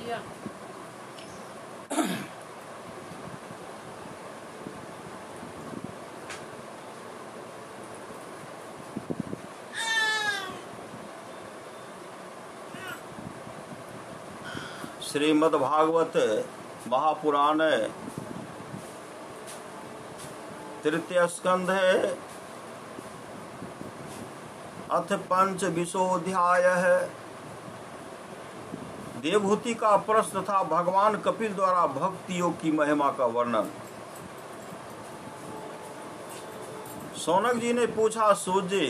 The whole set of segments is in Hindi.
भैया। श्रीमद्भागवत महापुराण तृतीय स्कंध अथ पंचविंशोऽध्याय। देवहूति का प्रश्न था भगवान कपिल द्वारा भक्ति योग की महिमा का वर्णन। सौनक जी ने पूछा, सूत जी,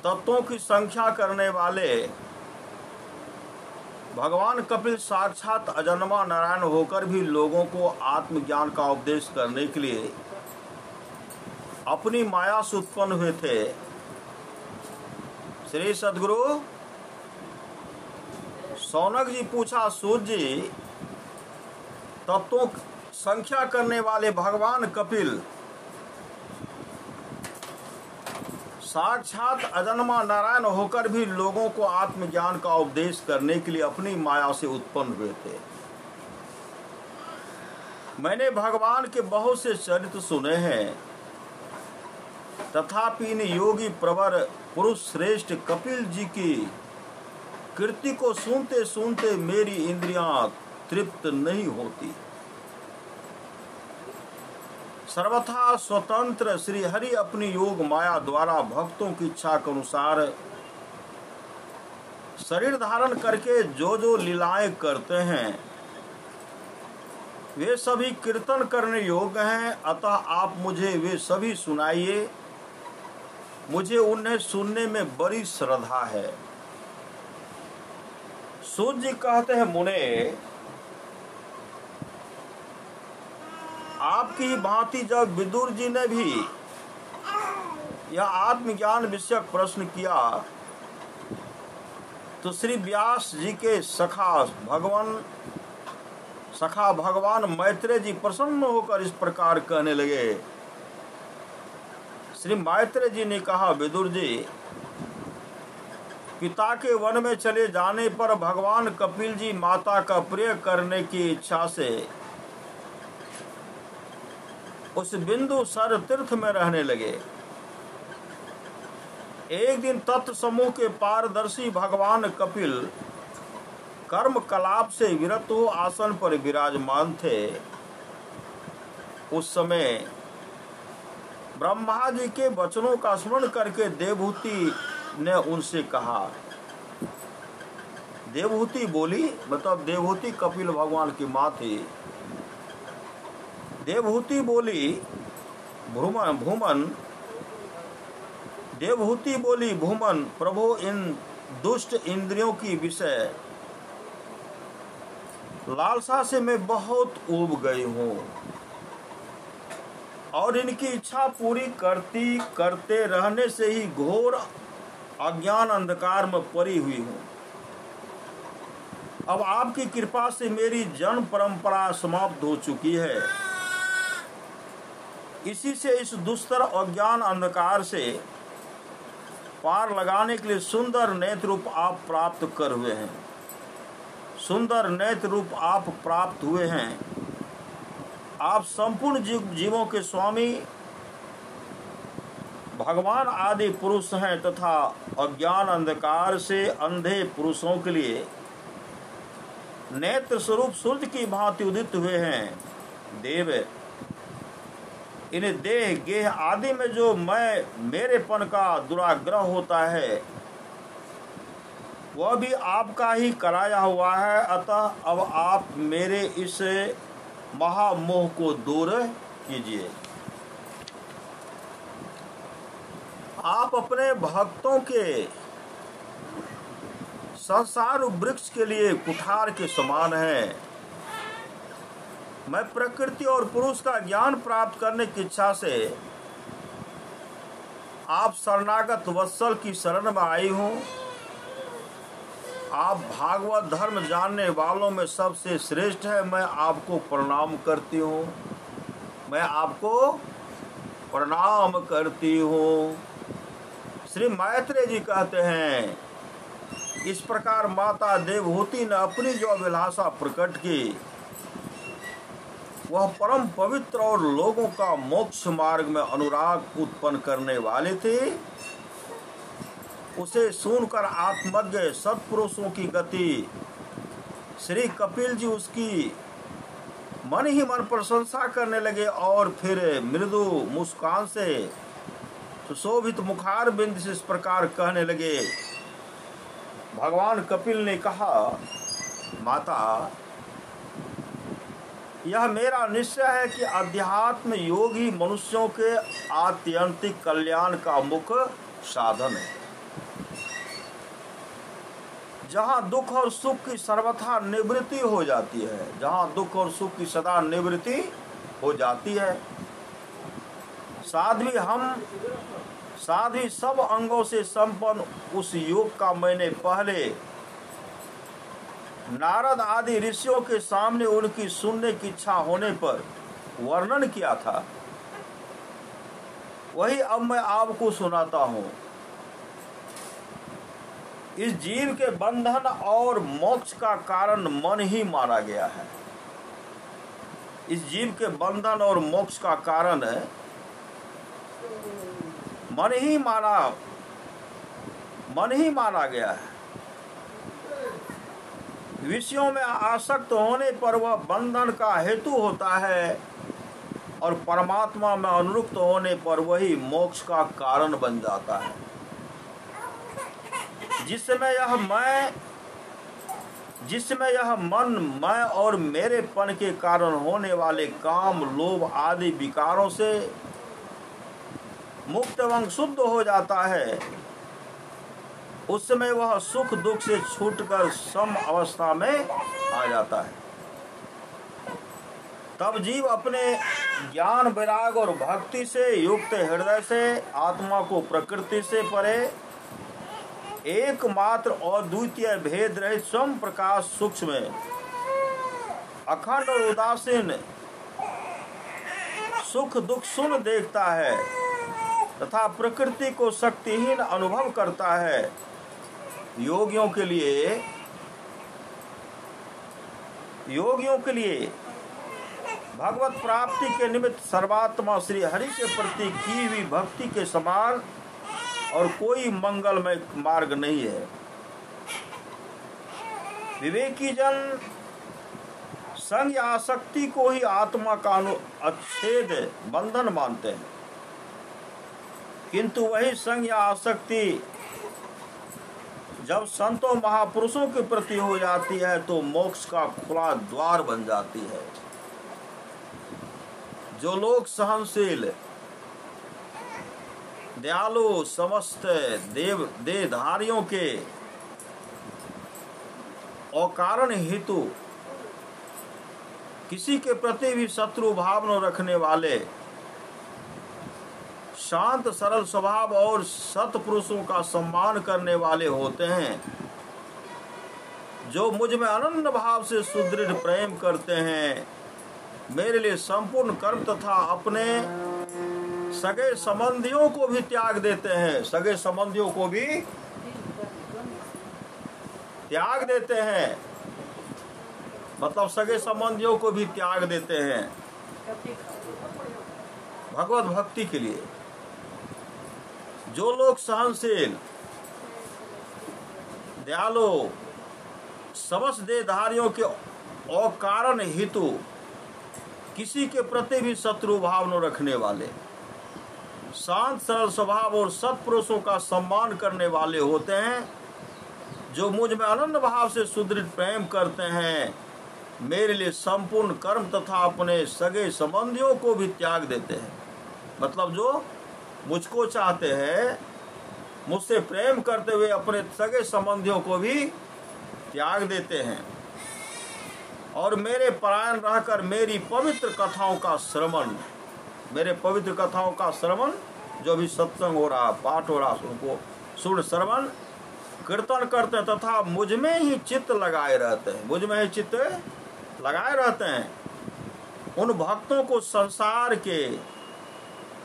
तत्वों की संख्या करने वाले भगवान कपिल साक्षात अजन्मा नारायण होकर भी लोगों को आत्मज्ञान का उपदेश करने के लिए अपनी माया से उत्पन्न हुए थे। श्री सद्गुरु सौनक जी पूछा, सूत जी, तत्वों संख्या करने वाले भगवान कपिल साक्षात अजन्मा नारायण होकर भी लोगों को आत्मज्ञान का उपदेश करने के लिए अपनी माया से उत्पन्न हुए थे। मैंने भगवान के बहुत से चरित्र सुने हैं, तथापि इन योगी प्रवर पुरुष श्रेष्ठ कपिल जी की कीर्ति को सुनते सुनते मेरी इंद्रियां तृप्त नहीं होती। सर्वथा स्वतंत्र श्री हरि अपनी योग माया द्वारा भक्तों की इच्छा के अनुसार शरीर धारण करके जो जो लीलाएं करते हैं वे सभी कीर्तन करने योग्य हैं। अतः आप मुझे वे सभी सुनाइए, मुझे उन्हें सुनने में बड़ी श्रद्धा है। सूत जी कहते हैं, मुने, आपकी भांति जब विदुर जी ने भी यह आत्मज्ञान विषयक प्रश्न किया तो श्री व्यास जी के सखा भगवान मैत्रेय जी प्रसन्न होकर इस प्रकार कहने लगे। श्री मैत्रेय जी ने कहा, विदुर जी, पिता के वन में चले जाने पर भगवान कपिल जी माता का प्रिय करने की इच्छा से उस बिंदु सर तीर्थ में रहने लगे। एक दिन तत्व समूह के पारदर्शी भगवान कपिल कर्म कलाप से विरत हो आसन पर विराजमान थे। उस समय ब्रह्मा जी के वचनों का स्मरण करके देवहूति ने उनसे कहा। देवहूति बोली, मतलब देवहूति कपिल भगवान की मां थी। देवहूति बोली, भूमन, प्रभु, इन दुष्ट इंद्रियों की विषय लालसा से मैं बहुत ऊब गई हूँ और इनकी इच्छा पूरी करते रहने से ही घोर अज्ञान अंधकार में पड़ी हुई हूँ। अब आपकी कृपा से मेरी जन्म परंपरा समाप्त हो चुकी है। इसी से इस दुस्तर अज्ञान अंधकार से पार लगाने के लिए सुंदर नेत्र रूप आप प्राप्त हुए हैं। आप संपूर्ण जीवों के स्वामी भगवान आदि पुरुष हैं तथा अज्ञान अंधकार से अंधे पुरुषों के लिए नेत्र स्वरूप सूर्य की भांति उदित हुए हैं। देव, इन देह गेह आदि में जो मेरेपन का दुराग्रह होता है वह भी आपका ही कराया हुआ है। अतः अब आप मेरे इस महामोह को दूर कीजिए। आप अपने भक्तों के संसार वृक्ष के लिए कुठार के समान हैं। मैं प्रकृति और पुरुष का ज्ञान प्राप्त करने की इच्छा से आप शरणागत वत्सल की शरण में आई हूँ। आप भागवत धर्म जानने वालों में सबसे श्रेष्ठ है। मैं आपको प्रणाम करती हूँ। श्री मैत्रेय जी कहते हैं, इस प्रकार माता देवहूति ने अपनी जो अभिलाषा प्रकट की, वह परम पवित्र और लोगों का मोक्ष मार्ग में अनुराग उत्पन्न करने वाले थे, उसे सुनकर आत्मज्ञ सत्पुरुषों की गति श्री कपिल जी उसकी मन ही मन प्रशंसा करने लगे और फिर मृदु मुस्कान से सुशोभित मुखार बिंद से इस प्रकार कहने लगे। भगवान कपिल ने कहा, माता, यह मेरा निश्चय है कि अध्यात्म योग ही मनुष्यों के आत्यंतिक कल्याण का मुख्य साधन है। जहाँ दुख और सुख की सर्वथा निवृत्ति हो जाती है, जहाँ दुख और सुख की सदा निवृत्ति हो जाती है, साध्वी सब अंगों से संपन्न उस योग का मैंने पहले नारद आदि ऋषियों के सामने उनकी सुनने की इच्छा होने पर वर्णन किया था, वही अब मैं आपको सुनाता हूँ। इस जीव के बंधन और मोक्ष का कारण मन ही माना गया है। इस जीव के बंधन और मोक्ष का कारण मन ही माना गया है। विषयों में आसक्त होने पर वह बंधन का हेतु होता है और परमात्मा में अनुरक्त होने पर वही मोक्ष का कारण बन जाता है। जिसमें यह मन, मैं और मेरेपन के कारण होने वाले काम, लोभ आदि विकारों से मुक्त एवं शुद्ध हो जाता है, उस समय वह सुख दुख से छूटकर सम अवस्था में आ जाता है। तब जीव अपने ज्ञान, वैराग और भक्ति से युक्त हृदय से आत्मा को प्रकृति से परे एकमात्र और द्वितीय भेद रहित स्वयं प्रकाश सूक्ष्म अखंड और उदासीन सुख दुख सुन देखता है तथा प्रकृति को शक्तिहीन अनुभव करता है। योगियों के लिए भगवत प्राप्ति के निमित्त सर्वात्मा श्री हरि के प्रति की हुई भक्ति के समान और कोई मंगलमय मार्ग नहीं है। विवेकी जन संग या आसक्ति को ही आत्मा का अच्छेद बंधन मानते हैं, किंतु वही संग या आसक्ति जब संतों महापुरुषों के प्रति हो जाती है तो मोक्ष का खुला द्वार बन जाती है। जो लोग सहनशील, दयालु, समस्त देहधारियों के अकारण हेतु किसी के प्रति भी शत्रु भाव न रखने वाले, शांत सरल स्वभाव और सत्पुरुषों का सम्मान करने वाले होते हैं, जो मुझ में अनन्य भाव से सुदृढ़ प्रेम करते हैं, मेरे लिए संपूर्ण कर्म तथा अपने सगे संबंधियों को भी त्याग देते हैं। सगे संबंधियों को भी त्याग देते हैं, मतलब सगे संबंधियों को भी त्याग देते हैं भगवत भक्ति के लिए। जो लोग सहनशील, दयालु, समस्त देहधारियों के अकारण हेतु किसी के प्रति भी शत्रु भाव न रखने वाले, शांत सरल स्वभाव और सत्पुरुषों का सम्मान करने वाले होते हैं, जो मुझ में अनन्य भाव से सुदृढ़ प्रेम करते हैं, मेरे लिए संपूर्ण कर्म तथा अपने सगे संबंधियों को भी त्याग देते हैं। मतलब जो मुझको चाहते हैं, मुझसे प्रेम करते हुए अपने सगे संबंधियों को भी त्याग देते हैं और मेरे परायण रहकर मेरी पवित्र कथाओं का श्रवण, जो भी सत्संग हो रहा, पाठ हो रहा, उनको सुन श्रवण कीर्तन करते हैं तथा मुझ में ही चित्त लगाए रहते हैं। उन भक्तों को संसार के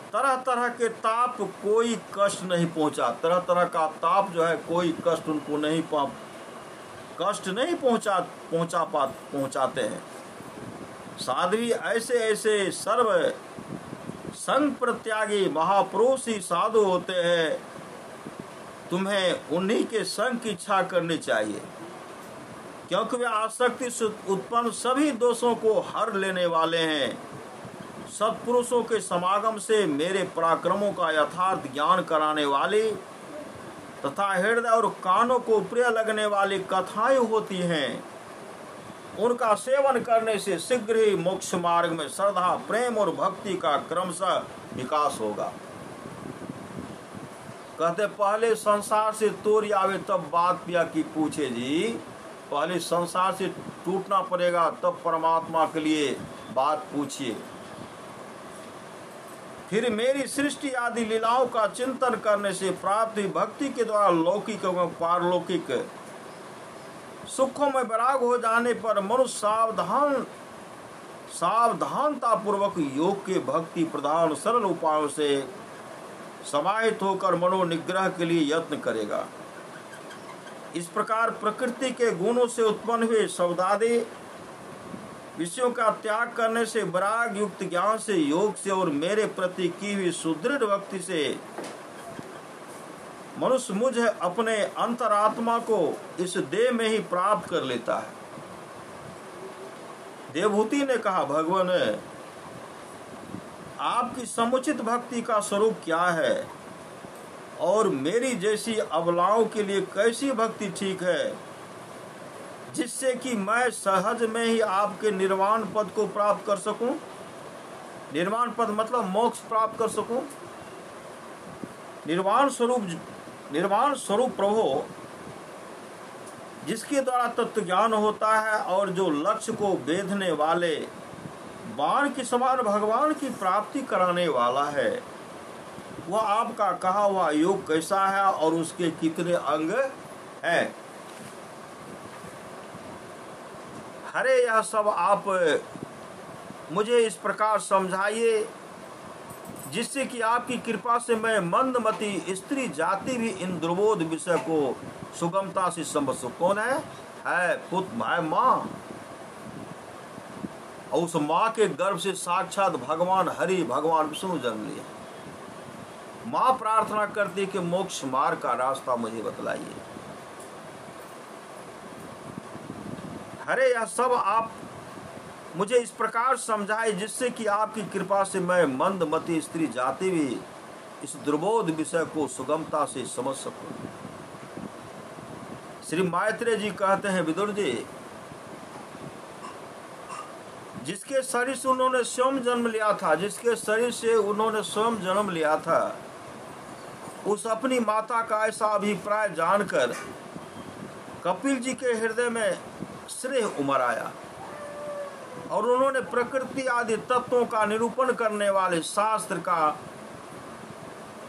तरह तरह के ताप कोई कष्ट नहीं पहुंचा। तरह तरह का ताप जो है कोई कष्ट उनको नहीं कष्ट नहीं पहुंचाते हैं। साध्वी ऐसे ऐसे सर्व संग प्रत्यागी महापुरुष ही साधु होते हैं। तुम्हें उन्हीं के संग की इच्छा करनी चाहिए, क्योंकि वे आसक्ति से उत्पन्न सभी दोषों को हर लेने वाले हैं। सत्पुरुषों के समागम से मेरे पराक्रमों का यथार्थ ज्ञान कराने वाली तथा हृदय और कानों को प्रिय लगने वाली कथाएं होती हैं। उनका सेवन करने से शीघ्र ही मोक्ष मार्ग में श्रद्धा, प्रेम और भक्ति का क्रमशः विकास होगा। कहते पहले संसार से तोड़ आवे तब बात पिया की पूछे जी। पहले संसार से टूटना पड़ेगा तब परमात्मा के लिए बात पूछिए। फिर मेरी सृष्टि आदि लीलाओं का चिंतन करने से प्राप्त भक्ति के द्वारा लौकिक एवं पारलौकिक सुखों में वैराग हो जाने पर मनुष्य सावधानता पूर्वक योग के भक्ति प्रधान सरल उपायों से समाहित होकर मनोनिग्रह के लिए यत्न करेगा। इस प्रकार प्रकृति के गुणों से उत्पन्न हुए शब्दादि विषयों का त्याग करने से, वैराग युक्त ज्ञान से, योग से और मेरे प्रति की हुई सुदृढ़ भक्ति से मनुष्य मुझे अपने अंतरात्मा को इस देह में ही प्राप्त कर लेता है। देवहूति ने कहा, भगवान आपकी समुचित भक्ति का स्वरूप क्या है और मेरी जैसी अबलाओं के लिए कैसी भक्ति ठीक है, जिससे कि मैं सहज में ही आपके निर्वाण पद को प्राप्त कर सकूं। निर्वाण पद मतलब मोक्ष प्राप्त कर सकूं। निर्वाण स्वरूप प्रभु जिसके द्वारा तत्व ज्ञान होता है और जो लक्ष्य को बेधने वाले बाण के समान भगवान की प्राप्ति कराने वाला है, वह आपका कहा हुआ योग कैसा है और उसके कितने अंग हैं। अरे यह सब आप मुझे इस प्रकार समझाइए जिससे कि आपकी कृपा से मैं मंदमती स्त्री जाति भी इन दुर्बोध विषय को सुगमता से समझ सकूं। कौन है पुत्र, है माँ। और उस माँ के गर्भ से साक्षात भगवान हरि, भगवान विष्णु जन्म लिए। माँ प्रार्थना करती कि मोक्ष मार्ग का रास्ता मुझे बतलाइए। अरे यह सब आप मुझे इस प्रकार समझाए जिससे कि आपकी कृपा से मैं मंदमती स्त्री जाति भी इस दुर्बोध विषय को सुगमता से समझ सकूं। श्री मैत्रेय जी कहते हैं, विदुर जी, जिसके शरीर से उन्होंने स्वयं जन्म लिया था, उस अपनी माता का ऐसा अभिप्राय जानकर कपिल जी के हृदय में श्रेय उमड़ आया और उन्होंने प्रकृति आदि तत्वों का निरूपण करने वाले शास्त्र का,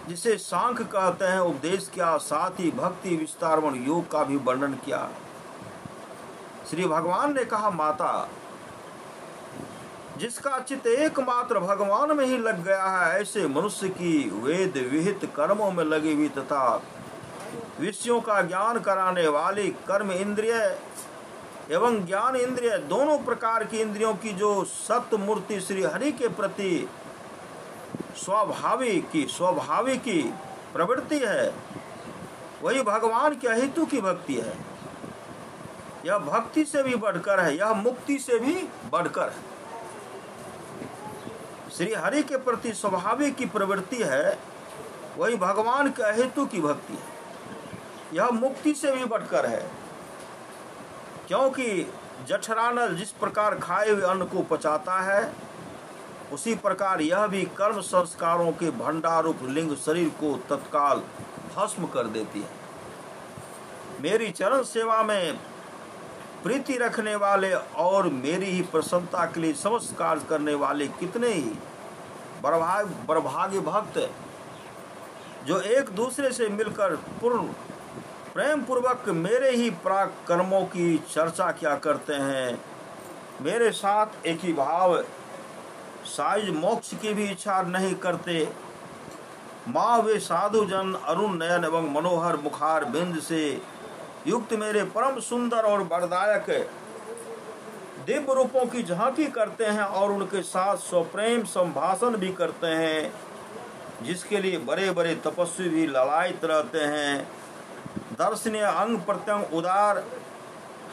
जिसे सांख्य कहते हैं, उपदेश किया। साथ ही भक्ति विस्तारमण योग का भी वर्णन किया। श्री भगवान ने कहा, माता, जिसका चित्त एकमात्र भगवान में ही लग गया है, ऐसे मनुष्य की वेद विहित कर्मों में लगी हुई तथा विषयों का ज्ञान कराने वाली कर्म इंद्रिय एवं ज्ञान इंद्रिय दोनों प्रकार की इंद्रियों की जो सत्य मूर्ति श्री हरि के प्रति स्वाभाविकी प्रवृत्ति है, वही भगवान के हेतु की भक्ति है। यह भक्ति से भी बढ़कर है, यह मुक्ति से भी बढ़कर है। श्री हरि के प्रति स्वाभाविक की प्रवृत्ति है, वही भगवान के हेतु की भक्ति है। यह मुक्ति से भी बढ़कर है, क्योंकि जठरानल जिस प्रकार खाए हुए अन्न को पचाता है, उसी प्रकार यह भी कर्म संस्कारों के भंडारूप लिंग शरीर को तत्काल भस्म कर देती है। मेरी चरण सेवा में प्रीति रखने वाले और मेरी ही प्रसन्नता के लिए समस्त कार्य करने वाले कितने ही बड़भागी भक्त जो एक दूसरे से मिलकर पूर्ण प्रेम पूर्वक मेरे ही प्राक कर्मों की चर्चा किया करते हैं, मेरे साथ एक ही भाव साइज मोक्ष की भी इच्छा नहीं करते। माँ वे साधु जन अरुण नयन एवं मनोहर मुखार बिंद से युक्त मेरे परम सुंदर और वरदायक दिव्य रूपों की झांकी करते हैं और उनके साथ स्वप्रेम संभाषण भी करते हैं, जिसके लिए बड़े बड़े तपस्वी भी ललायित रहते हैं। दर्शनीय अंग प्रत्यंग उदार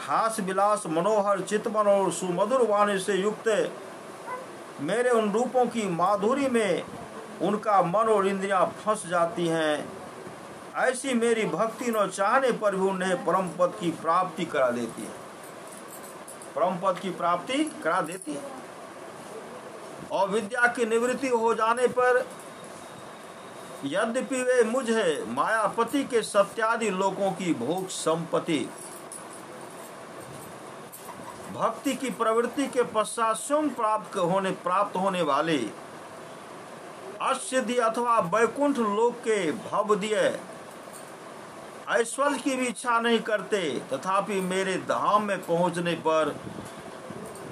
हास विलास मनोहर चितवन और सुमधुर वाणी से युक्त मेरे उन रूपों की माधुरी में उनका मन और इंद्रियां फंस जाती हैं। ऐसी मेरी भक्ति न चाहने पर भी उन्हें परम पद की प्राप्ति करा देती है, परम पद की प्राप्ति करा देती है। और विद्या की निवृत्ति हो जाने पर यद्यपि वे मुझे मायापति के सत्यादि लोकों की भोग संपत्ति भक्ति की प्रवृत्ति के पश्चात स्वयं प्राप्त होने वाले असिद्धि अथवा वैकुंठ लोक के भवदीय ऐश्वर्य की भी इच्छा नहीं करते, तथापि मेरे धाम में पहुंचने पर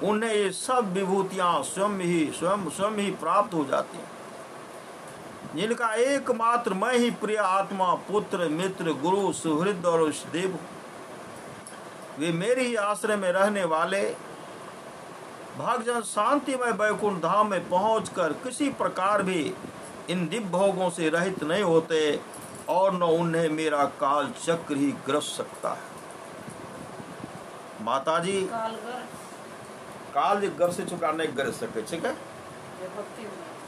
उन्हें ये सब विभूतियां स्वयं ही प्राप्त हो जाती हैं, जिनका एकमात्र मैं ही प्रिय आत्मा पुत्र मित्र गुरु सुहृद और देव। वे मेरे ही आश्रय में रहने वाले भक्तजन शांतिमय वैकुंठ धाम में पहुंचकर किसी प्रकार भी इन दिव्य भोगों से रहित नहीं होते और न उन्हें मेरा काल चक्र ही ग्रस सकता है। माता जी काल घर से चुका नहीं गर सके, ठीक है,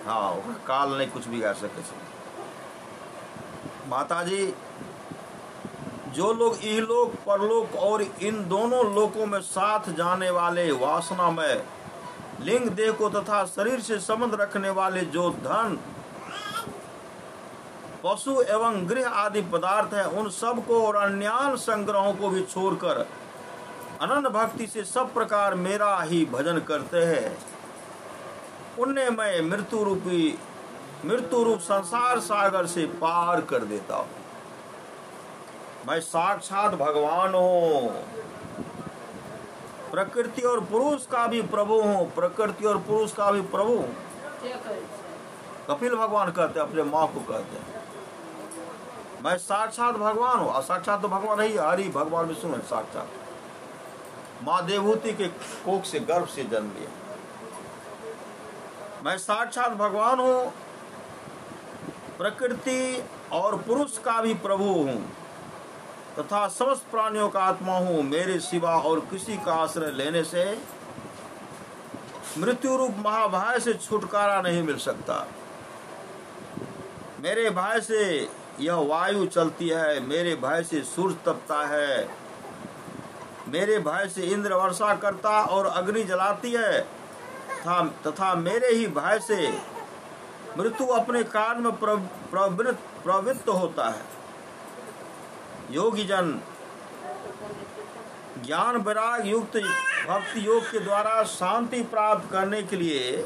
हाँ काल नहीं कुछ भी कर सके। माता जी जो लोग इहलोक परलोक और इन दोनों लोकों में साथ जाने वाले वासना में लिंग देह को तथा शरीर से संबंध रखने वाले जो धन पशु एवं गृह आदि पदार्थ है, उन सब को और अन्यान संग्रहों को भी छोड़कर अनन्य भक्ति से सब प्रकार मेरा ही भजन करते हैं, उन्हें मैं मृत्यु रूप संसार सागर से पार कर देता हूँ। मैं साक्षात भगवान हूँ, प्रकृति और पुरुष का भी प्रभु हूँ, प्रकृति और पुरुष का भी प्रभु हूँ। कपिल भगवान कहते हैं, अपने माँ को कहते हैं मैं साक्षात भगवान हूँ। साक्षात तो भगवान ही, हरि भगवान विष्णु है साक्षात। माँ देवहूति के कोख से गर्भ से जन्म लिया। मैं साक्षात भगवान हूँ, प्रकृति और पुरुष का भी प्रभु हूँ तथा समस्त प्राणियों का आत्मा हूँ। मेरे सिवा और किसी का आश्रय लेने से मृत्यु रूप महाभय से छुटकारा नहीं मिल सकता। मेरे भय से यह वायु चलती है, मेरे भय से सूर्य तपता है, मेरे भय से इंद्र वर्षा करता और अग्नि जलाती है तथा मेरे ही भय से मृत्यु अपने कार्य में प्रवृत्त होता है। योगी जन ज्ञान वैराग युक्त भक्ति योग के द्वारा शांति प्राप्त करने के लिए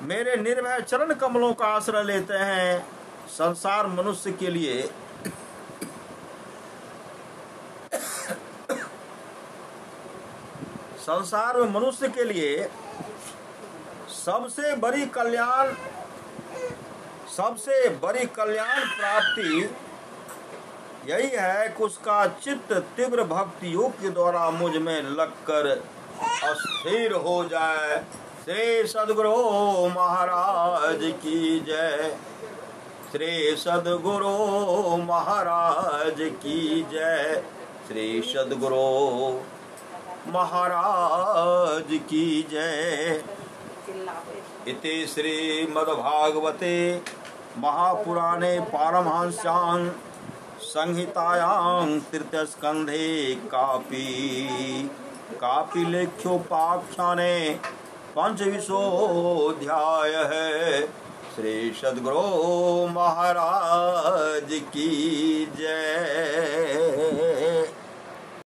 मेरे निर्भय चरण कमलों का आश्रय लेते हैं। संसार मनुष्य के लिए संसार में मनुष्य के लिए सबसे बड़ी कल्याण प्राप्ति यही है कि उसका चित्त तीव्र भक्ति योग के द्वारा मुझ में लगकर अस्थिर हो जाए। श्री सद्गुरु महाराज की जय, श्री सद्गुरु महाराज की जय, श्री सद्गुरु महाराज की जय। इति श्रीमद्भागवते महापुराणे पारमहंस्यां संहितायां तृतीय स्कंधे कापि लेख्योपाख्याने पंचविंशोऽध्याय है। श्री सद्गुरु महाराज की जय।